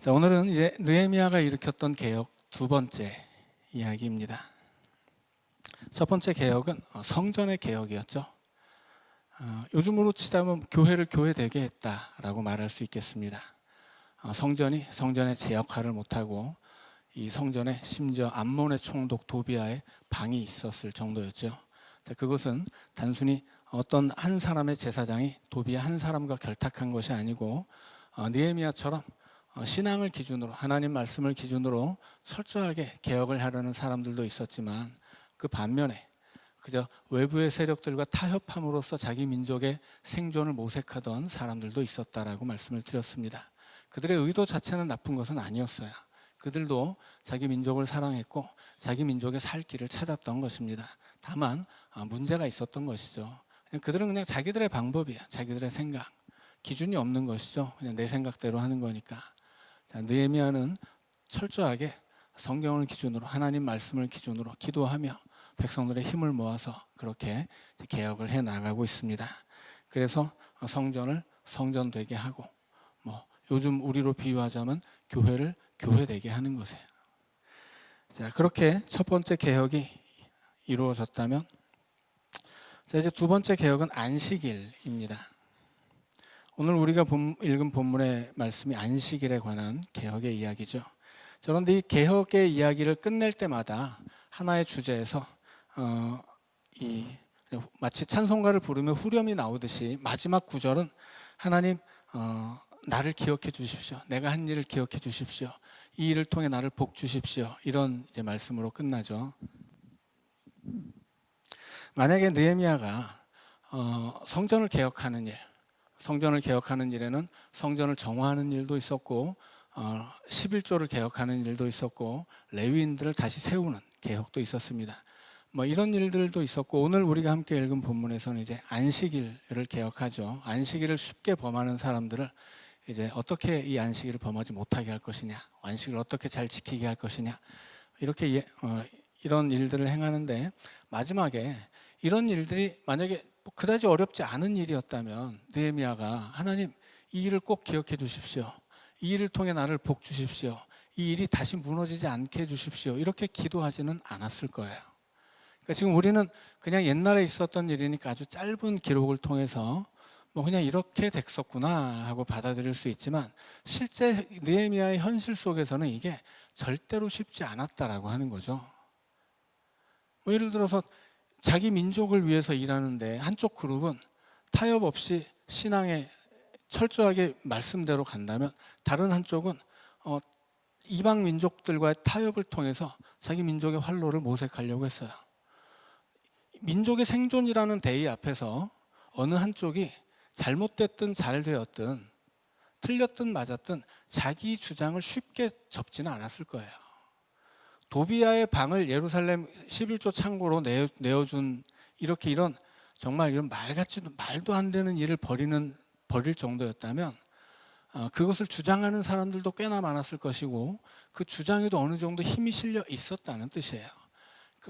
자, 오늘은 이제 느헤미야가 일으켰던 개혁 두 번째 이야기입니다. 첫 번째 개혁은 성전의 개혁이었죠. 요즘으로 치자면 교회를 교회되게 했다라고 말할 수 있겠습니다. 성전의 제 역할을 못하고 이 성전에 심지어 암몬의 총독 도비아의 방이 있었을 정도였죠. 자, 그것은 단순히 어떤 한 사람의 제사장이 도비아 한 사람과 결탁한 것이 아니고 느헤미야처럼 신앙을 기준으로, 하나님 말씀을 기준으로 철저하게 개혁을 하려는 사람들도 있었지만, 그 반면에 그저 외부의 세력들과 타협함으로써 자기 민족의 생존을 모색하던 사람들도 있었다라고 말씀을 드렸습니다. 그들의 의도 자체는 나쁜 것은 아니었어요. 그들도 자기 민족을 사랑했고 자기 민족의 살 길을 찾았던 것입니다. 다만 문제가 있었던 것이죠. 그들은 그냥 자기들의 방법이야. 자기들의 생각, 기준이 없는 것이죠. 그냥 내 생각대로 하는 거니까. 자, 느헤미야는 철저하게 성경을 기준으로, 하나님 말씀을 기준으로 기도하며 백성들의 힘을 모아서 그렇게 개혁을 해 나가고 있습니다. 그래서 성전을 성전되게 하고, 요즘 우리로 비유하자면 교회를 교회되게 하는 것이에요. 자, 그렇게 첫 번째 개혁이 이루어졌다면, 자, 이제 두 번째 개혁은 안식일입니다. 오늘 우리가 읽은 본문의 말씀이 안식일에 관한 개혁의 이야기죠. 그런데 이 개혁의 이야기를 끝낼 때마다 하나의 주제에서 마치 찬송가를 부르며 후렴이 나오듯이 마지막 구절은 하나님, 나를 기억해 주십시오. 내가 한 일을 기억해 주십시오. 이 일을 통해 나를 복 주십시오. 이런 이제 말씀으로 끝나죠. 만약에 느헤미야가 성전을 개혁하는 일에는 성전을 정화하는 일도 있었고 11조를 개혁하는 일도 있었고 레위인들을 다시 세우는 개혁도 있었습니다. 이런 일들도 있었고, 오늘 우리가 함께 읽은 본문에서는 이제 안식일을 개혁하죠. 안식일을 쉽게 범하는 사람들을 이제 어떻게 이 안식일을 범하지 못하게 할 것이냐, 안식일을 어떻게 잘 지키게 할 것이냐, 이렇게 이런 일들을 행하는데, 마지막에 이런 일들이 만약에 그다지 어렵지 않은 일이었다면 느헤미야가 하나님, 이 일을 꼭 기억해 주십시오. 이 일을 통해 나를 복 주십시오. 이 일이 다시 무너지지 않게 해 주십시오. 이렇게 기도하지는 않았을 거예요. 그러니까 지금 우리는 그냥 옛날에 있었던 일이니까 아주 짧은 기록을 통해서 그냥 이렇게 됐었구나 하고 받아들일 수 있지만, 실제 느헤미야의 현실 속에서는 이게 절대로 쉽지 않았다라고 하는 거죠. 예를 들어서 자기 민족을 위해서 일하는데 한쪽 그룹은 타협 없이 신앙에 철저하게 말씀대로 간다면, 다른 한쪽은 이방 민족들과의 타협을 통해서 자기 민족의 활로를 모색하려고 했어요. 민족의 생존이라는 대의 앞에서 어느 한쪽이 잘못됐든 잘 되었든 틀렸든 맞았든 자기 주장을 쉽게 접지는 않았을 거예요. 도비아의 방을 예루살렘 11조 창고로 내어준 이런 정말 이런 말도 안 되는 일을 벌일 정도였다면, 그것을 주장하는 사람들도 꽤나 많았을 것이고 그 주장에도 어느 정도 힘이 실려 있었다는 뜻이에요.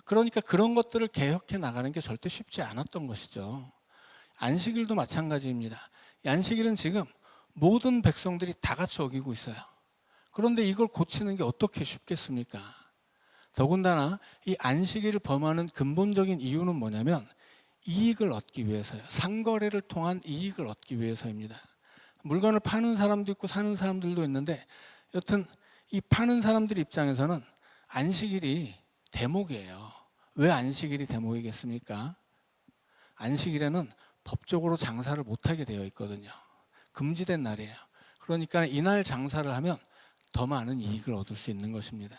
그러니까 그런 것들을 개혁해 나가는 게 절대 쉽지 않았던 것이죠. 안식일도 마찬가지입니다. 이 안식일은 지금 모든 백성들이 다 같이 어기고 있어요. 그런데 이걸 고치는 게 어떻게 쉽겠습니까? 더군다나 이 안식일을 범하는 근본적인 이유는 뭐냐면 이익을 얻기 위해서요. 상거래를 통한 이익을 얻기 위해서입니다. 물건을 파는 사람도 있고 사는 사람들도 있는데, 여튼 이 파는 사람들 입장에서는 안식일이 대목이에요. 왜 안식일이 대목이겠습니까? 안식일에는 법적으로 장사를 못하게 되어 있거든요. 금지된 날이에요. 그러니까 이날 장사를 하면 더 많은 이익을 얻을 수 있는 것입니다.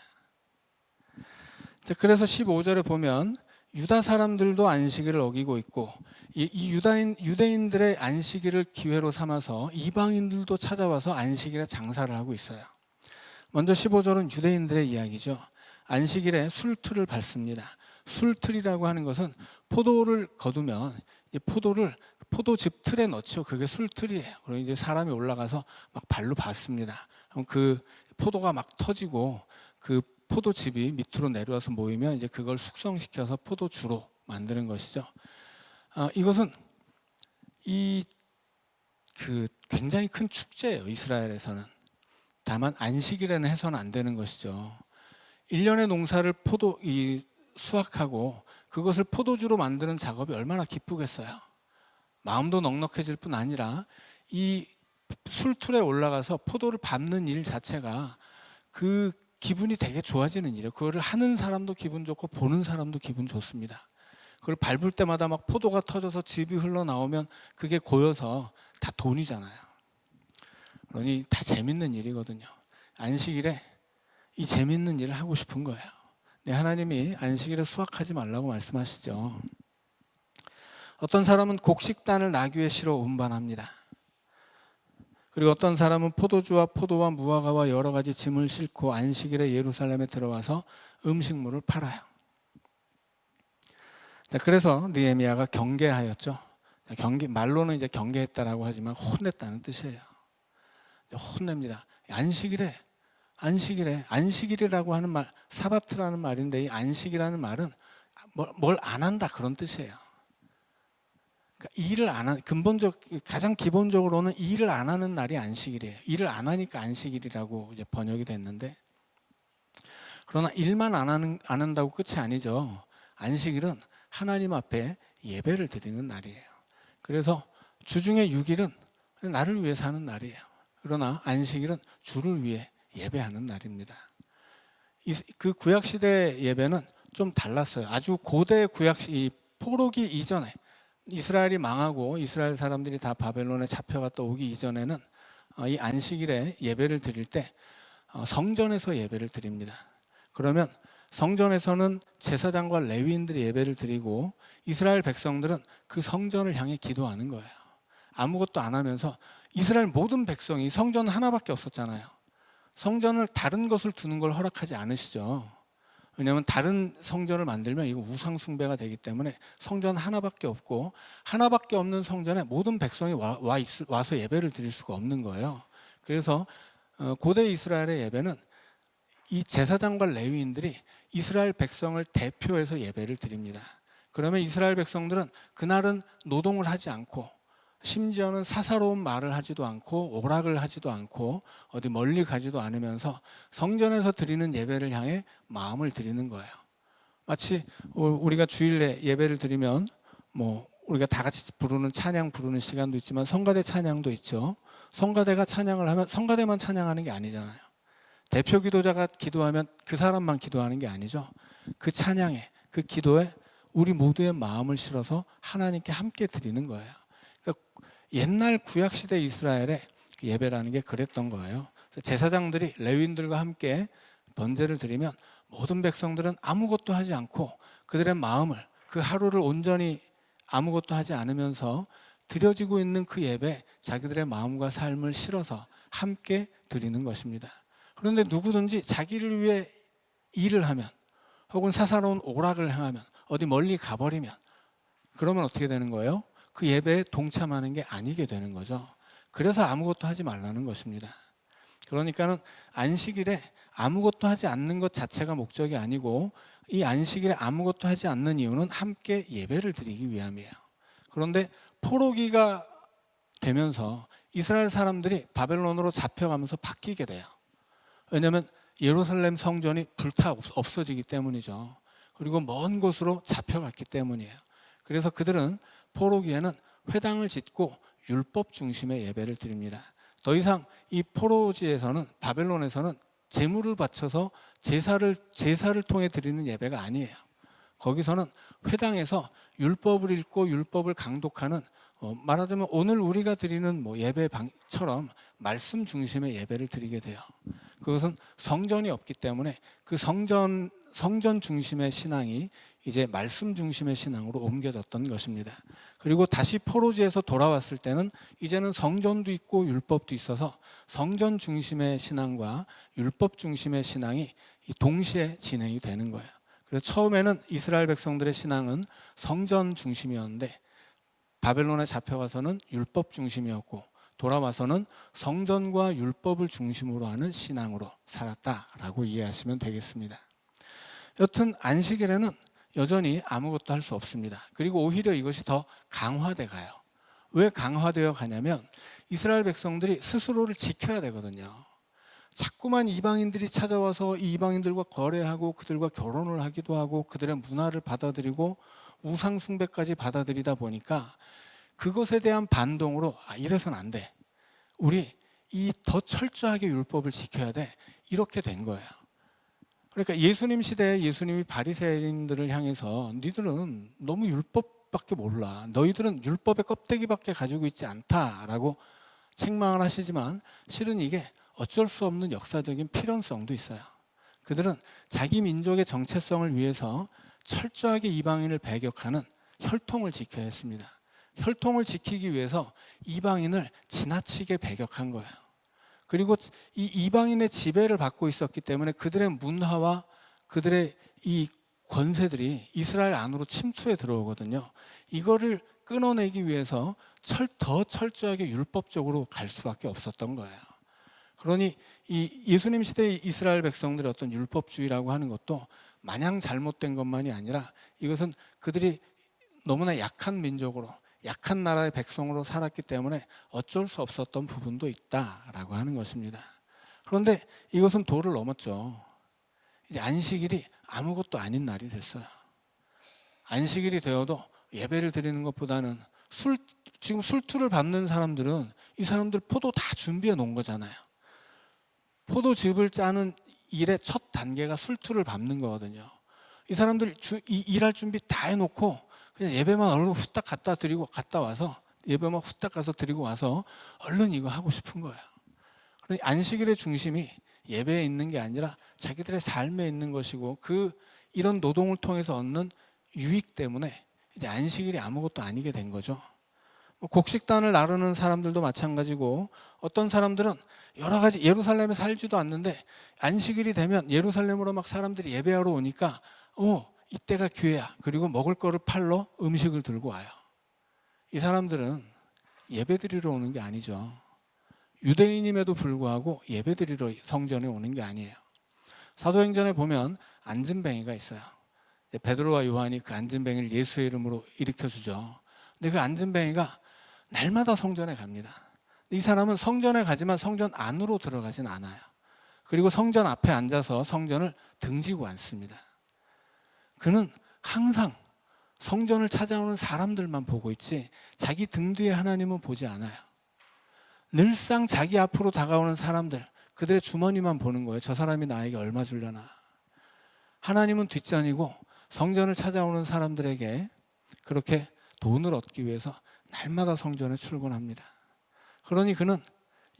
그래서 15절에 보면 유다 사람들도 안식일을 어기고 있고, 이 유대인들의 안식일을 기회로 삼아서 이방인들도 찾아와서 안식일에 장사를 하고 있어요. 먼저 15절은 유대인들의 이야기죠. 안식일에 술틀을 밟습니다. 술틀이라고 하는 것은 포도를 거두면 포도를 포도즙 틀에 넣죠. 그게 술틀이에요. 그리고 이제 사람이 올라가서 막 발로 밟습니다. 그럼 그 포도가 막 터지고 그 포도즙이 밑으로 내려와서 모이면 이제 그걸 숙성시켜서 포도주로 만드는 것이죠. 이것은 굉장히 큰 축제예요. 이스라엘에서는 다만 안식일에는 해서는 안 되는 것이죠. 1년의 농사를 수확하고 그것을 포도주로 만드는 작업이 얼마나 기쁘겠어요. 마음도 넉넉해질 뿐 아니라 이 술틀에 올라가서 포도를 밟는 일 자체가 그 기분이 되게 좋아지는 일이에요. 그거를 하는 사람도 기분 좋고 보는 사람도 기분 좋습니다. 그걸 밟을 때마다 막 포도가 터져서 즙이 흘러나오면 그게 고여서 다 돈이잖아요. 그러니 다 재밌는 일이거든요. 안식일에 이 재밌는 일을 하고 싶은 거예요. 네, 하나님이 안식일에 수확하지 말라고 말씀하시죠. 어떤 사람은 곡식단을 나귀에 실어 운반합니다. 그리고 어떤 사람은 포도주와 포도와 무화과와 여러 가지 짐을 싣고 안식일에 예루살렘에 들어와서 음식물을 팔아요. 그래서 느헤미야가 경계하였죠. 말로는 이제 경계했다라고 하지만 혼냈다는 뜻이에요. 혼냅니다. 안식일이라고 하는 말, 사바트라는 말인데 이 안식이라는 말은 뭘 안 한다 그런 뜻이에요. 그러니까 일을 안 한, 가장 기본적으로는 일을 안 하는 날이 안식일이에요. 일을 안 하니까 안식일이라고 이제 번역이 됐는데, 그러나 일만 안 한다고 끝이 아니죠. 안식일은 하나님 앞에 예배를 드리는 날이에요. 그래서 주중에 6일은 나를 위해 사는 날이에요. 그러나 안식일은 주를 위해 예배하는 날입니다. 그 구약시대 예배는 좀 달랐어요. 아주 고대 이 포로기 이전에, 이스라엘이 망하고 이스라엘 사람들이 다 바벨론에 잡혀갔다 오기 이전에는 이 안식일에 예배를 드릴 때 성전에서 예배를 드립니다. 그러면 성전에서는 제사장과 레위인들이 예배를 드리고 이스라엘 백성들은 그 성전을 향해 기도하는 거예요. 아무것도 안 하면서 이스라엘 모든 백성이 성전 하나밖에 없었잖아요. 성전을 다른 것을 두는 걸 허락하지 않으시죠. 왜냐하면 다른 성전을 만들면 이거 우상 숭배가 되기 때문에 성전 하나밖에 없고, 하나밖에 없는 성전에 모든 백성이 와서 예배를 드릴 수가 없는 거예요. 그래서 고대 이스라엘의 예배는 이 제사장과 레위인들이 이스라엘 백성을 대표해서 예배를 드립니다. 그러면 이스라엘 백성들은 그날은 노동을 하지 않고, 심지어는 사사로운 말을 하지도 않고 오락을 하지도 않고 어디 멀리 가지도 않으면서 성전에서 드리는 예배를 향해 마음을 드리는 거예요. 마치 우리가 주일에 예배를 드리면 우리가 다 같이 부르는 찬양 부르는 시간도 있지만 성가대 찬양도 있죠. 성가대가 찬양을 하면 성가대만 찬양하는 게 아니잖아요. 대표 기도자가 기도하면 그 사람만 기도하는 게 아니죠. 그 찬양에, 그 기도에 우리 모두의 마음을 실어서 하나님께 함께 드리는 거예요. 그러니까 옛날 구약시대 이스라엘의 예배라는 게 그랬던 거예요. 제사장들이 레위인들과 함께 번제를 드리면 모든 백성들은 아무것도 하지 않고 그들의 마음을, 그 하루를 온전히 아무것도 하지 않으면서 드려지고 있는 그 예배에 자기들의 마음과 삶을 실어서 함께 드리는 것입니다. 그런데 누구든지 자기를 위해 일을 하면, 혹은 사사로운 오락을 행하면, 어디 멀리 가버리면, 그러면 어떻게 되는 거예요? 그 예배에 동참하는 게 아니게 되는 거죠. 그래서 아무것도 하지 말라는 것입니다. 그러니까는 안식일에 아무것도 하지 않는 것 자체가 목적이 아니고, 이 안식일에 아무것도 하지 않는 이유는 함께 예배를 드리기 위함이에요. 그런데 포로기가 되면서 이스라엘 사람들이 바벨론으로 잡혀가면서 바뀌게 돼요. 왜냐하면 예루살렘 성전이 불타 없어지기 때문이죠. 그리고 먼 곳으로 잡혀갔기 때문이에요. 그래서 그들은 포로기에는 회당을 짓고 율법 중심의 예배를 드립니다. 더 이상 이 포로지에서는, 바벨론에서는 제물을 바쳐서 제사를 통해 드리는 예배가 아니에요. 거기서는 회당에서 율법을 읽고 율법을 강독하는, 말하자면 오늘 우리가 드리는 예배처럼 말씀 중심의 예배를 드리게 돼요. 그것은 성전이 없기 때문에 그 성전 중심의 신앙이 이제 말씀 중심의 신앙으로 옮겨졌던 것입니다. 그리고 다시 포로지에서 돌아왔을 때는 이제는 성전도 있고 율법도 있어서 성전 중심의 신앙과 율법 중심의 신앙이 동시에 진행이 되는 거예요. 그래서 처음에는 이스라엘 백성들의 신앙은 성전 중심이었는데 바벨론에 잡혀가서는 율법 중심이었고, 돌아와서는 성전과 율법을 중심으로 하는 신앙으로 살았다라고 이해하시면 되겠습니다. 여튼 안식일에는 여전히 아무것도 할 수 없습니다. 그리고 오히려 이것이 더 강화돼 가요. 왜 강화되어 가냐면 이스라엘 백성들이 스스로를 지켜야 되거든요. 자꾸만 이방인들이 찾아와서 이 이방인들과 거래하고 그들과 결혼을 하기도 하고 그들의 문화를 받아들이고 우상 숭배까지 받아들이다 보니까 그것에 대한 반동으로 이래서는 안 돼. 우리 이 더 철저하게 율법을 지켜야 돼. 이렇게 된 거예요. 그러니까 예수님 시대에 예수님이 바리새인들을 향해서 니들은 너무 율법밖에 몰라. 너희들은 율법의 껍데기밖에 가지고 있지 않다라고 책망을 하시지만 실은 이게 어쩔 수 없는 역사적인 필연성도 있어요. 그들은 자기 민족의 정체성을 위해서 철저하게 이방인을 배격하는 혈통을 지켜야 했습니다. 혈통을 지키기 위해서 이방인을 지나치게 배격한 거예요. 그리고 이 이방인의 지배를 받고 있었기 때문에 그들의 문화와 그들의 이 권세들이 이스라엘 안으로 침투해 들어오거든요. 이거를 끊어내기 위해서 더 철저하게 율법적으로 갈 수밖에 없었던 거예요. 그러니 이 예수님 시대의 이스라엘 백성들의 어떤 율법주의라고 하는 것도 마냥 잘못된 것만이 아니라 이것은 그들이 너무나 약한 민족으로 약한 나라의 백성으로 살았기 때문에 어쩔 수 없었던 부분도 있다라고 하는 것입니다. 그런데 이것은 도를 넘었죠. 이제 안식일이 아무것도 아닌 날이 됐어요. 안식일이 되어도 예배를 드리는 것보다는 지금 술투를 밟는 사람들은 이 사람들 포도 다 준비해 놓은 거잖아요. 포도즙을 짜는 일의 첫 단계가 술투를 밟는 거거든요. 이 사람들 일할 준비 다 해놓고 그냥 예배만 얼른 후딱 갔다 와서 예배만 후딱 가서 드리고 와서 얼른 이거 하고 싶은 거예요. 그러니까 안식일의 중심이 예배에 있는 게 아니라 자기들의 삶에 있는 것이고 이런 노동을 통해서 얻는 유익 때문에 이제 안식일이 아무것도 아니게 된 거죠. 곡식단을 나르는 사람들도 마찬가지고 어떤 사람들은 여러 가지 예루살렘에 살지도 않는데 안식일이 되면 예루살렘으로 막 사람들이 예배하러 오니까 이때가 기회야. 그리고 먹을 거를 팔러 음식을 들고 와요. 이 사람들은 예배 드리러 오는 게 아니죠. 유대인임에도 불구하고 예배 드리러 성전에 오는 게 아니에요. 사도행전에 보면 안진뱅이가 있어요. 베드로와 요한이 그 안진뱅이를 예수의 이름으로 일으켜주죠. 근데 그 안진뱅이가 날마다 성전에 갑니다. 이 사람은 성전에 가지만 성전 안으로 들어가진 않아요. 그리고 성전 앞에 앉아서 성전을 등지고 앉습니다. 그는 항상 성전을 찾아오는 사람들만 보고 있지 자기 등 뒤에 하나님은 보지 않아요. 늘상 자기 앞으로 다가오는 사람들, 그들의 주머니만 보는 거예요. 저 사람이 나에게 얼마 주려나. 하나님은 뒷전이고 성전을 찾아오는 사람들에게 그렇게 돈을 얻기 위해서 날마다 성전에 출근합니다. 그러니 그는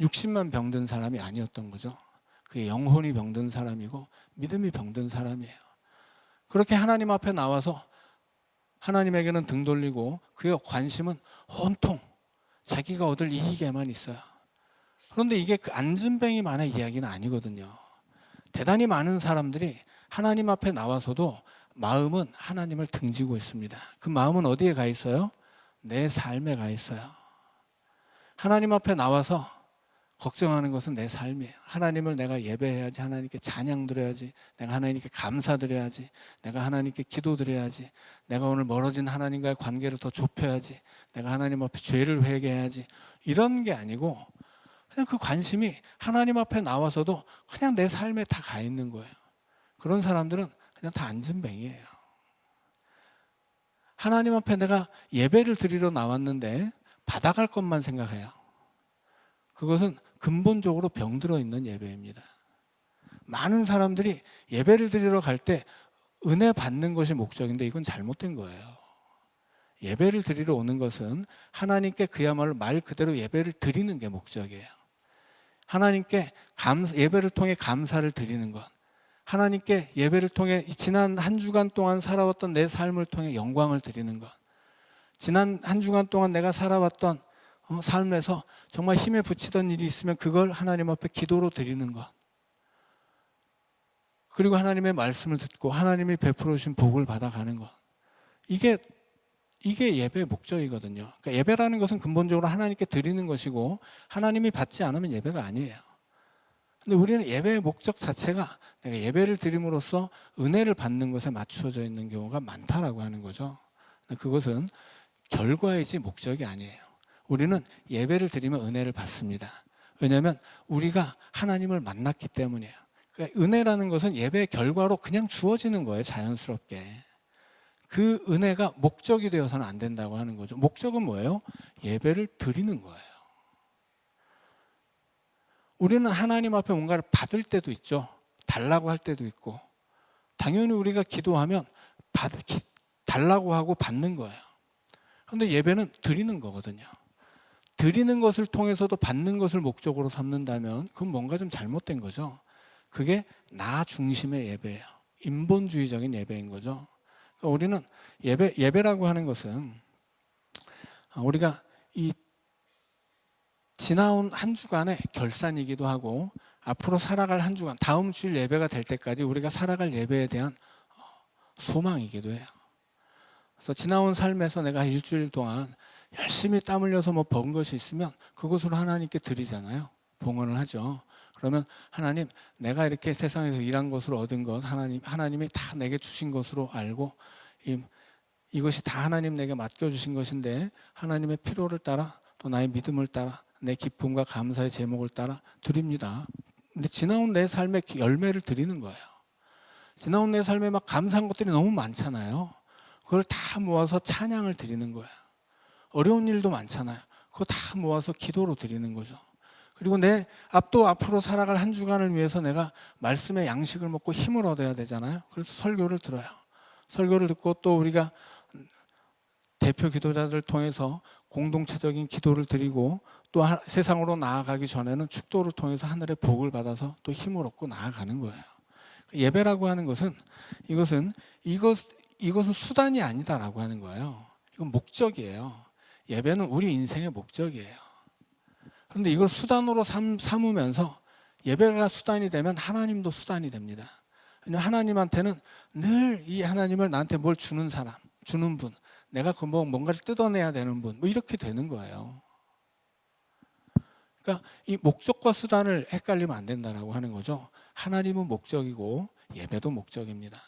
60만 병든 사람이 아니었던 거죠. 그의 영혼이 병든 사람이고 믿음이 병든 사람이에요. 그렇게 하나님 앞에 나와서 하나님에게는 등 돌리고 그의 관심은 온통 자기가 얻을 이익에만 있어요. 그런데 이게 그 안진뱅이만의 이야기는 아니거든요. 대단히 많은 사람들이 하나님 앞에 나와서도 마음은 하나님을 등지고 있습니다. 그 마음은 어디에 가 있어요? 내 삶에 가 있어요. 하나님 앞에 나와서 걱정하는 것은 내 삶이에요. 하나님을 내가 예배해야지, 하나님께 찬양 드려야지, 내가 하나님께 감사 드려야지, 내가 하나님께 기도 드려야지, 내가 오늘 멀어진 하나님과의 관계를 더 좁혀야지, 내가 하나님 앞에 죄를 회개해야지, 이런 게 아니고 그냥 그 관심이 하나님 앞에 나와서도 그냥 내 삶에 다 가 있는 거예요. 그런 사람들은 그냥 다 안진뱅이에요. 하나님 앞에 내가 예배를 드리러 나왔는데 받아갈 것만 생각해요. 그것은 근본적으로 병들어 있는 예배입니다. 많은 사람들이 예배를 드리러 갈 때 은혜 받는 것이 목적인데 이건 잘못된 거예요. 예배를 드리러 오는 것은 하나님께 그야말로 말 그대로 예배를 드리는 게 목적이에요. 하나님께 예배를 통해 감사를 드리는 것, 하나님께 예배를 통해 지난 한 주간 동안 살아왔던 내 삶을 통해 영광을 드리는 것, 지난 한 주간 동안 내가 살아왔던 삶에서 정말 힘에 부치던 일이 있으면 그걸 하나님 앞에 기도로 드리는 것, 그리고 하나님의 말씀을 듣고 하나님이 베풀어 주신 복을 받아가는 것, 이게 예배의 목적이거든요. 그러니까 예배라는 것은 근본적으로 하나님께 드리는 것이고 하나님이 받지 않으면 예배가 아니에요. 근데 우리는 예배의 목적 자체가 내가 예배를 드림으로써 은혜를 받는 것에 맞추어져 있는 경우가 많다라고 하는 거죠. 그것은 결과이지 목적이 아니에요. 우리는 예배를 드리면 은혜를 받습니다. 왜냐하면 우리가 하나님을 만났기 때문이에요. 그러니까 은혜라는 것은 예배의 결과로 그냥 주어지는 거예요. 자연스럽게. 그 은혜가 목적이 되어서는 안 된다고 하는 거죠. 목적은 뭐예요? 예배를 드리는 거예요. 우리는 하나님 앞에 뭔가를 받을 때도 있죠. 달라고 할 때도 있고, 당연히 우리가 기도하면 달라고 하고 받는 거예요. 그런데 예배는 드리는 거거든요. 드리는 것을 통해서도 받는 것을 목적으로 삼는다면 그건 뭔가 좀 잘못된 거죠. 그게 나 중심의 예배예요. 인본주의적인 예배인 거죠. 그러니까 우리는 예배라고 하는 것은 우리가 이 지나온 한 주간의 결산이기도 하고, 앞으로 살아갈 한 주간, 다음 주일 예배가 될 때까지 우리가 살아갈 예배에 대한 소망이기도 해요. 그래서 지나온 삶에서 내가 일주일 동안 열심히 땀 흘려서 뭐 번 것이 있으면 그것으로 하나님께 드리잖아요. 봉헌을 하죠. 그러면 하나님, 내가 이렇게 세상에서 일한 것으로 얻은 것, 하나님이 다 내게 주신 것으로 알고, 이것이 다 하나님 내게 맡겨주신 것인데 하나님의 필요를 따라 또 나의 믿음을 따라 내 기쁨과 감사의 제목을 따라 드립니다. 근데 지나온 내 삶의 열매를 드리는 거예요. 지나온 내 삶에 막 감사한 것들이 너무 많잖아요. 그걸 다 모아서 찬양을 드리는 거예요. 어려운 일도 많잖아요. 그거 다 모아서 기도로 드리는 거죠. 그리고 내 앞으로 살아갈 한 주간을 위해서 내가 말씀의 양식을 먹고 힘을 얻어야 되잖아요. 그래서 설교를 들어요. 설교를 듣고 또 우리가 대표 기도자들을 통해서 공동체적인 기도를 드리고, 또 세상으로 나아가기 전에는 축도를 통해서 하늘의 복을 받아서 또 힘을 얻고 나아가는 거예요. 예배라고 하는 것은 이것은 수단이 아니다라고 하는 거예요. 이건 목적이에요. 예배는 우리 인생의 목적이에요. 그런데 이걸 수단으로 삼으면서 예배가 수단이 되면 하나님도 수단이 됩니다. 하나님한테는 늘 이 하나님을 나한테 뭘 주는 사람, 주는 분, 내가 뭔가를 뜯어내야 되는 분, 뭐 이렇게 되는 거예요. 그러니까 이 목적과 수단을 헷갈리면 안 된다라고 하는 거죠. 하나님은 목적이고 예배도 목적입니다.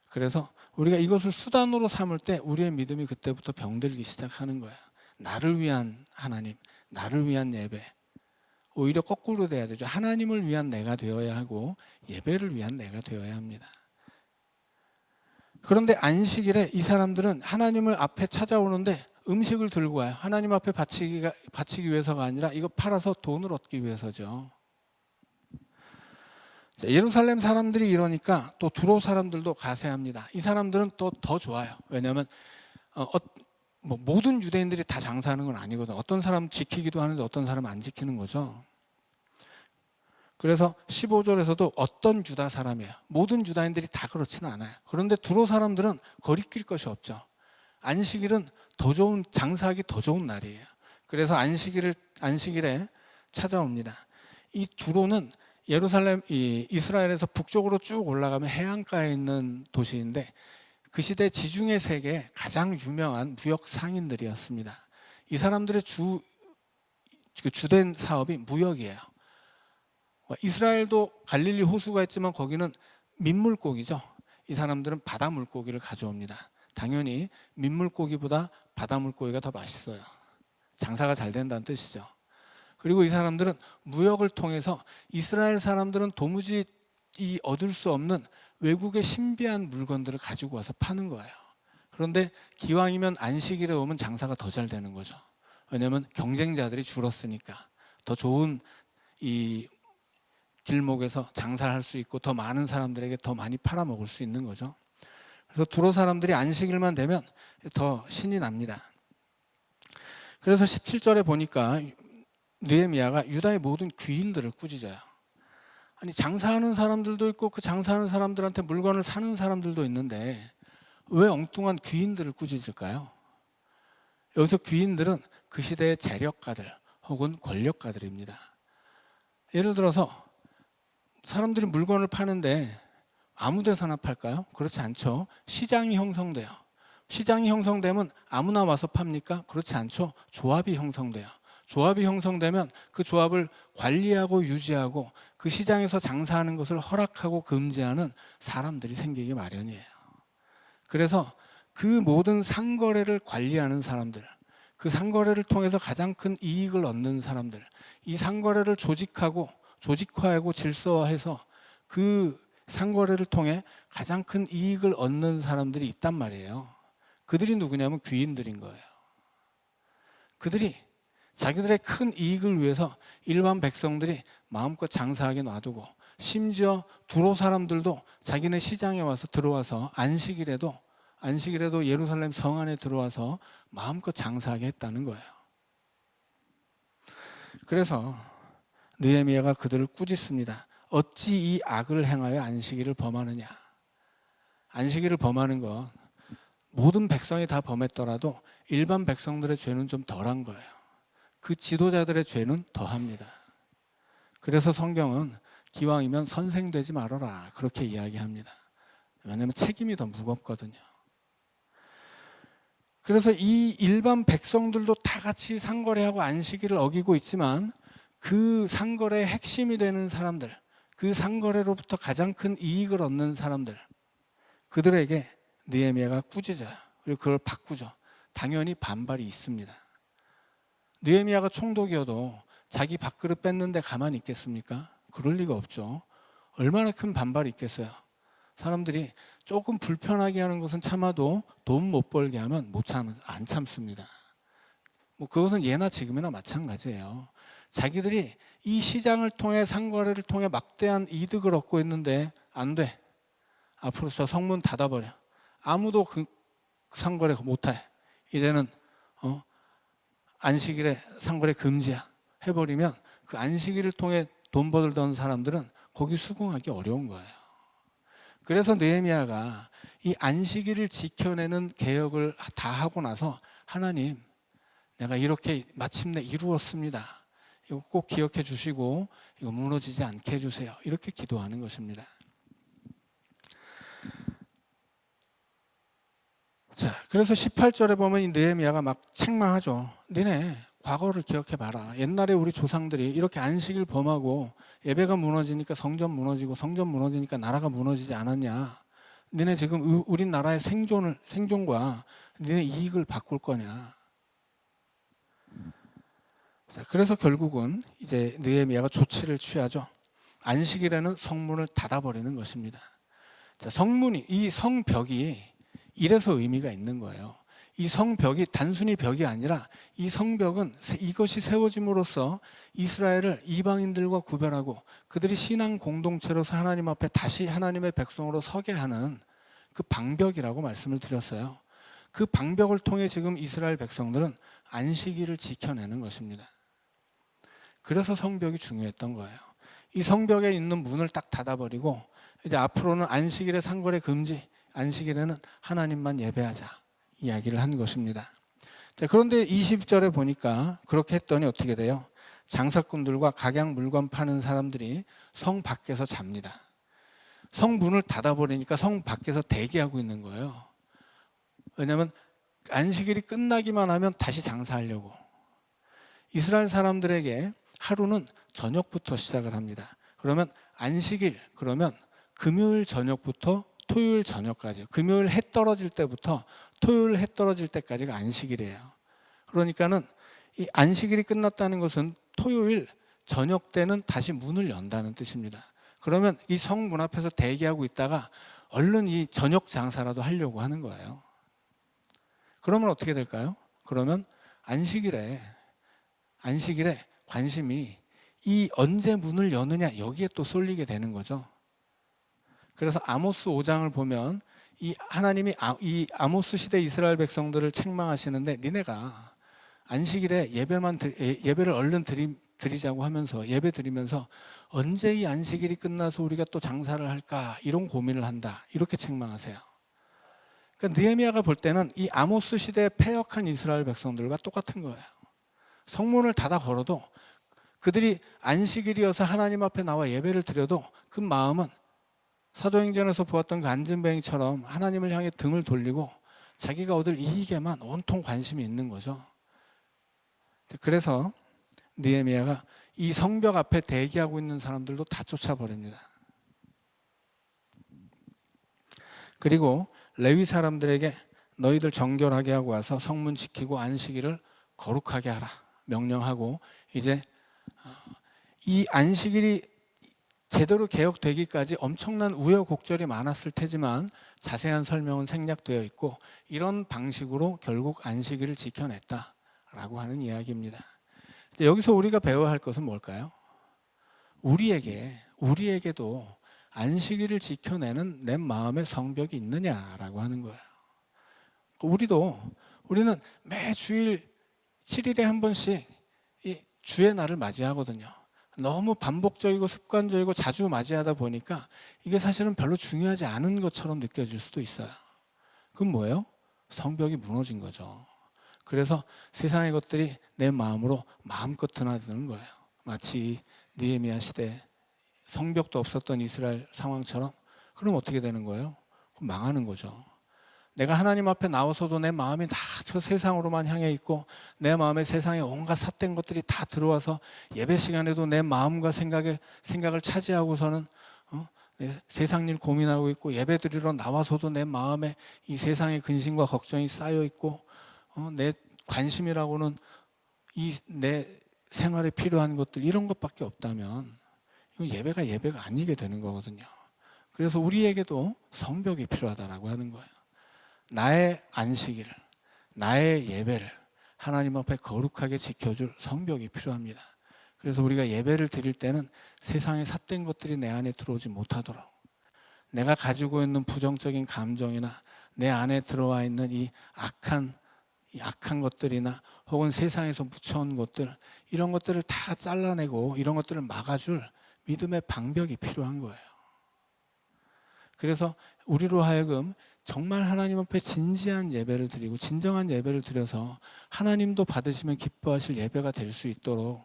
그래서 우리가 이것을 수단으로 삼을 때 우리의 믿음이 그때부터 병들기 시작하는 거예요. 나를 위한 하나님, 나를 위한 예배. 오히려 거꾸로 돼야 되죠. 하나님을 위한 내가 되어야 하고 예배를 위한 내가 되어야 합니다. 그런데 안식일에 이 사람들은 하나님을 앞에 찾아오는데 음식을 들고 와요. 하나님 앞에 바치기 위해서가 아니라 이거 팔아서 돈을 얻기 위해서죠. 예루살렘 사람들이 이러니까 또 두로 사람들도 가세합니다. 이 사람들은 또 더 좋아요. 왜냐하면 모든 유대인들이 다 장사하는 건 아니거든. 어떤 사람은 지키기도 하는데 어떤 사람은 안 지키는 거죠. 그래서 15절에서도 어떤 유다 사람이에요. 모든 유다인들이 다 그렇지는 않아요. 그런데 두로 사람들은 거리낄 것이 없죠. 안식일은 장사하기 더 좋은 날이에요. 그래서 안식일에 찾아옵니다. 이 두로는 이스라엘에서 북쪽으로 쭉 올라가면 해안가에 있는 도시인데, 그 시대 지중해 세계의 가장 유명한 무역 상인들이었습니다. 이 사람들의 주된 사업이 무역이에요. 이스라엘도 갈릴리 호수가 있지만 거기는 민물고기죠. 이 사람들은 바다 물고기를 가져옵니다. 당연히 민물고기보다 바다 물고기가 더 맛있어요. 장사가 잘 된다는 뜻이죠. 그리고 이 사람들은 무역을 통해서 이스라엘 사람들은 도무지 얻을 수 없는 외국의 신비한 물건들을 가지고 와서 파는 거예요. 그런데 기왕이면 안식일에 오면 장사가 더 잘 되는 거죠. 왜냐하면 경쟁자들이 줄었으니까 더 좋은 이 길목에서 장사를 할 수 있고 더 많은 사람들에게 더 많이 팔아먹을 수 있는 거죠. 그래서 두로 사람들이 안식일만 되면 더 신이 납니다. 그래서 17절에 보니까 느헤미야가 유다의 모든 귀인들을 꾸짖어요. 아니, 장사하는 사람들도 있고 그 장사하는 사람들한테 물건을 사는 사람들도 있는데 왜 엉뚱한 귀인들을 꾸짖을까요? 여기서 귀인들은 그 시대의 재력가들 혹은 권력가들입니다. 예를 들어서 사람들이 물건을 파는데 아무 데서나 팔까요? 그렇지 않죠. 시장이 형성돼요. 시장이 형성되면 아무나 와서 팝니까? 그렇지 않죠. 조합이 형성돼요. 조합이 형성되면 그 조합을 관리하고 유지하고 그 시장에서 장사하는 것을 허락하고 금지하는 사람들이 생기기 마련이에요. 그래서 그 모든 상거래를 관리하는 사람들, 그 상거래를 통해서 가장 큰 이익을 얻는 사람들, 이 상거래를 조직화하고 질서화해서 그 상거래를 통해 가장 큰 이익을 얻는 사람들이 있단 말이에요. 그들이 누구냐면 귀인들인 거예요. 그들이 자기들의 큰 이익을 위해서 일반 백성들이 마음껏 장사하게 놔두고, 심지어 두로 사람들도 자기네 시장에 와서 들어와서 안식일에도 예루살렘 성 안에 들어와서 마음껏 장사하게 했다는 거예요. 그래서 느헤미야가 그들을 꾸짖습니다. 어찌 이 악을 행하여 안식일을 범하느냐. 안식일을 범하는 건 모든 백성이 다 범했더라도 일반 백성들의 죄는 좀 덜한 거예요. 그 지도자들의 죄는 더합니다. 그래서 성경은 기왕이면 선생되지 말아라, 그렇게 이야기합니다. 왜냐하면 책임이 더 무겁거든요. 그래서 이 일반 백성들도 다 같이 상거래하고 안식일을 어기고 있지만, 그 상거래의 핵심이 되는 사람들, 그 상거래로부터 가장 큰 이익을 얻는 사람들, 그들에게 느헤미야가 꾸짖어요. 그리고 그걸 바꾸죠. 당연히 반발이 있습니다. 느헤미야가 총독이어도 자기 밥그릇 뺐는데 가만히 있겠습니까? 그럴 리가 없죠. 얼마나 큰 반발이 있겠어요. 사람들이 조금 불편하게 하는 것은 참아도 돈 못 벌게 하면 안 참습니다. 그것은 예나 지금이나 마찬가지예요. 자기들이 이 시장을 통해 상거래를 통해 막대한 이득을 얻고 있는데 안 돼. 앞으로 저 성문 닫아버려. 아무도 그 상거래 못해. 이제는 안식일에 상거래 금지야 해버리면 그 안식일을 통해 돈 벌던 사람들은 거기 수긍하기 어려운 거예요. 그래서 느헤미야가 이 안식일을 지켜내는 개혁을 다 하고 나서, 하나님, 내가 이렇게 마침내 이루었습니다. 이거 꼭 기억해 주시고 이거 무너지지 않게 해주세요. 이렇게 기도하는 것입니다. 자, 그래서 18절에 보면 이 느헤미야가 막 책망하죠. 니네 과거를 기억해 봐라. 옛날에 우리 조상들이 이렇게 안식일 범하고 예배가 무너지니까 성전 무너지고, 성전 무너지니까 나라가 무너지지 않았냐. 니네 지금 우리나라의 생존과 니네 이익을 바꿀 거냐. 자, 그래서 결국은 이제 느헤미야가 조치를 취하죠. 안식일에는 성문을 닫아버리는 것입니다. 자, 이 성벽이 이래서 의미가 있는 거예요. 이 성벽이 단순히 벽이 아니라, 이 성벽은 이것이 세워짐으로써 이스라엘을 이방인들과 구별하고 그들이 신앙 공동체로서 하나님 앞에 다시 하나님의 백성으로 서게 하는 그 방벽이라고 말씀을 드렸어요. 그 방벽을 통해 지금 이스라엘 백성들은 안식일을 지켜내는 것입니다. 그래서 성벽이 중요했던 거예요. 이 성벽에 있는 문을 딱 닫아버리고, 이제 앞으로는 안식일에 상거래 금지, 안식일에는 하나님만 예배하자, 이야기를 한 것입니다. 자, 그런데 20절에 보니까 그렇게 했더니 어떻게 돼요? 장사꾼들과 각양 물건 파는 사람들이 성 밖에서 잡니다. 성 문을 닫아버리니까 성 밖에서 대기하고 있는 거예요. 왜냐하면 안식일이 끝나기만 하면 다시 장사하려고. 이스라엘 사람들에게 하루는 저녁부터 시작을 합니다. 그러면 안식일, 그러면 금요일 저녁부터 토요일 저녁까지, 금요일 해 떨어질 때부터 토요일 해 떨어질 때까지가 안식일이에요. 그러니까는 이 안식일이 끝났다는 것은 토요일 저녁 때는 다시 문을 연다는 뜻입니다. 그러면 이 성문 앞에서 대기하고 있다가 얼른 이 저녁 장사라도 하려고 하는 거예요. 그러면 어떻게 될까요? 그러면 안식일에 관심이 이 언제 문을 여느냐, 여기에 또 쏠리게 되는 거죠. 그래서 아모스 5장을 보면 하나님이 이 아모스 시대 이스라엘 백성들을 책망하시는데, 니네가 안식일에 예배를 얼른 드리자고 하면서 예배 드리면서 언제 이 안식일이 끝나서 우리가 또 장사를 할까, 이런 고민을 한다, 이렇게 책망하세요. 그러니까 느헤미야가 볼 때는 이 아모스 시대에 패역한 이스라엘 백성들과 똑같은 거예요. 성문을 닫아 걸어도, 그들이 안식일이어서 하나님 앞에 나와 예배를 드려도 그 마음은 사도행전에서 보았던 그 안진뱅이처럼 하나님을 향해 등을 돌리고 자기가 얻을 이익에만 온통 관심이 있는 거죠. 그래서 느헤미야가 이 성벽 앞에 대기하고 있는 사람들도 다 쫓아버립니다. 그리고 레위 사람들에게 너희들 정결하게 하고 와서 성문 지키고 안식일을 거룩하게 하라 명령하고, 이제 이 안식일이 제대로 개혁되기까지 엄청난 우여곡절이 많았을 테지만 자세한 설명은 생략되어 있고, 이런 방식으로 결국 안식일을 지켜냈다라고 하는 이야기입니다. 여기서 우리가 배워야 할 것은 뭘까요? 우리에게도 안식일을 지켜내는 내 마음의 성벽이 있느냐라고 하는 거예요. 우리는 매 주일 7일에 한 번씩 이 주의 날을 맞이하거든요. 너무 반복적이고 습관적이고 자주 맞이하다 보니까 이게 사실은 별로 중요하지 않은 것처럼 느껴질 수도 있어요. 그건 뭐예요? 성벽이 무너진 거죠. 그래서 세상의 것들이 내 마음으로 마음껏 드나드는 거예요. 마치 느헤미야 시대 성벽도 없었던 이스라엘 상황처럼. 그럼 어떻게 되는 거예요? 그럼 망하는 거죠. 내가 하나님 앞에 나와서도 내 마음이 다 저 세상으로만 향해 있고, 내 마음에 세상에 온갖 삿된 것들이 다 들어와서 예배 시간에도 내 마음과 생각을 차지하고서는 세상 일 고민하고 있고, 예배 드리러 나와서도 내 마음에 이 세상의 근심과 걱정이 쌓여 있고, 내 관심이라고는 이 내 생활에 필요한 것들, 이런 것밖에 없다면 이건 예배가 아니게 되는 거거든요. 그래서 우리에게도 성벽이 필요하다라고 하는 거예요. 나의 안식일을, 나의 예배를 하나님 앞에 거룩하게 지켜줄 성벽이 필요합니다. 그래서 우리가 예배를 드릴 때는 세상에 삿된 것들이 내 안에 들어오지 못하도록, 내가 가지고 있는 부정적인 감정이나 내 안에 들어와 있는 이 악한 것들이나 혹은 세상에서 묻혀온 것들, 이런 것들을 다 잘라내고 이런 것들을 막아줄 믿음의 방벽이 필요한 거예요. 그래서 우리로 하여금 정말 하나님 앞에 진지한 예배를 드리고 진정한 예배를 드려서 하나님도 받으시면 기뻐하실 예배가 될 수 있도록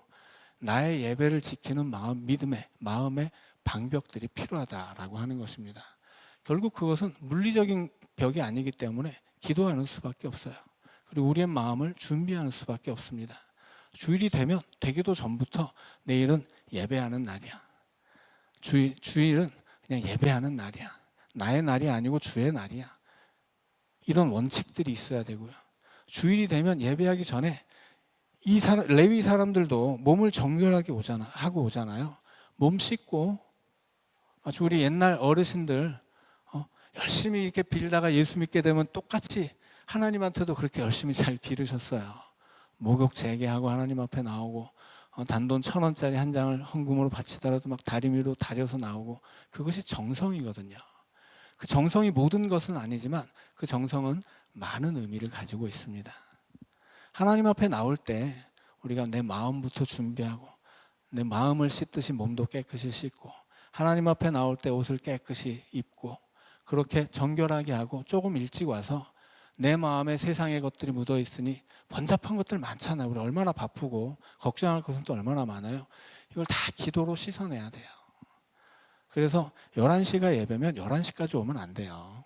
나의 예배를 지키는 믿음의 마음의 방벽들이 필요하다라고 하는 것입니다. 결국 그것은 물리적인 벽이 아니기 때문에 기도하는 수밖에 없어요. 그리고 우리의 마음을 준비하는 수밖에 없습니다. 주일이 되면 되기도 전부터 내일은 예배하는 날이야. 주일은 그냥 예배하는 날이야. 나의 날이 아니고 주의 날이야. 이런 원칙들이 있어야 되고요. 주일이 되면 예배하기 전에 레위 사람들도 몸을 정결하게 하고 오잖아요. 몸 씻고, 아주 우리 옛날 어르신들 열심히 이렇게 빌다가 예수 믿게 되면 똑같이 하나님한테도 그렇게 열심히 잘 빌으셨어요. 목욕 재개하고 하나님 앞에 나오고, 단돈 1,000원짜리 한 장을 헌금으로 바치더라도 막 다리 위로 다려서 나오고, 그것이 정성이거든요. 그 정성이 모든 것은 아니지만 그 정성은 많은 의미를 가지고 있습니다. 하나님 앞에 나올 때 우리가 내 마음부터 준비하고, 내 마음을 씻듯이 몸도 깨끗이 씻고, 하나님 앞에 나올 때 옷을 깨끗이 입고, 그렇게 정결하게 하고 조금 일찍 와서 내 마음에 세상의 것들이 묻어 있으니 번잡한 것들 많잖아요. 우리 얼마나 바쁘고 걱정할 것은 또 얼마나 많아요. 이걸 다 기도로 씻어내야 돼요. 그래서 11시가 예배면 11시까지 오면 안 돼요.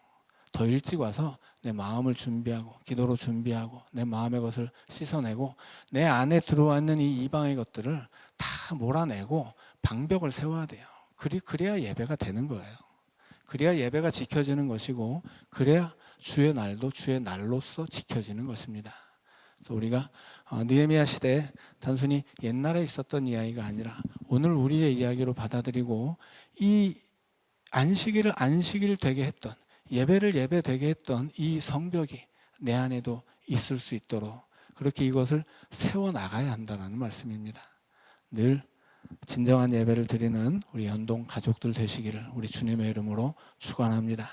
더 일찍 와서 내 마음을 준비하고 기도로 준비하고 내 마음의 것을 씻어내고 내 안에 들어와 있는 이 이방의 것들을 다 몰아내고 방벽을 세워야 돼요. 그래야 예배가 되는 거예요. 그래야 예배가 지켜지는 것이고, 그래야 주의 날도 주의 날로서 지켜지는 것입니다. 그래서 우리가 느헤미야 시대에 단순히 옛날에 있었던 이야기가 아니라 오늘 우리의 이야기로 받아들이고, 이 안식일을 안식일 되게 했던, 예배를 예배 되게 했던 이 성벽이 내 안에도 있을 수 있도록 그렇게 이것을 세워나가야 한다는 말씀입니다. 늘 진정한 예배를 드리는 우리 연동 가족들 되시기를 우리 주님의 이름으로 축원합니다.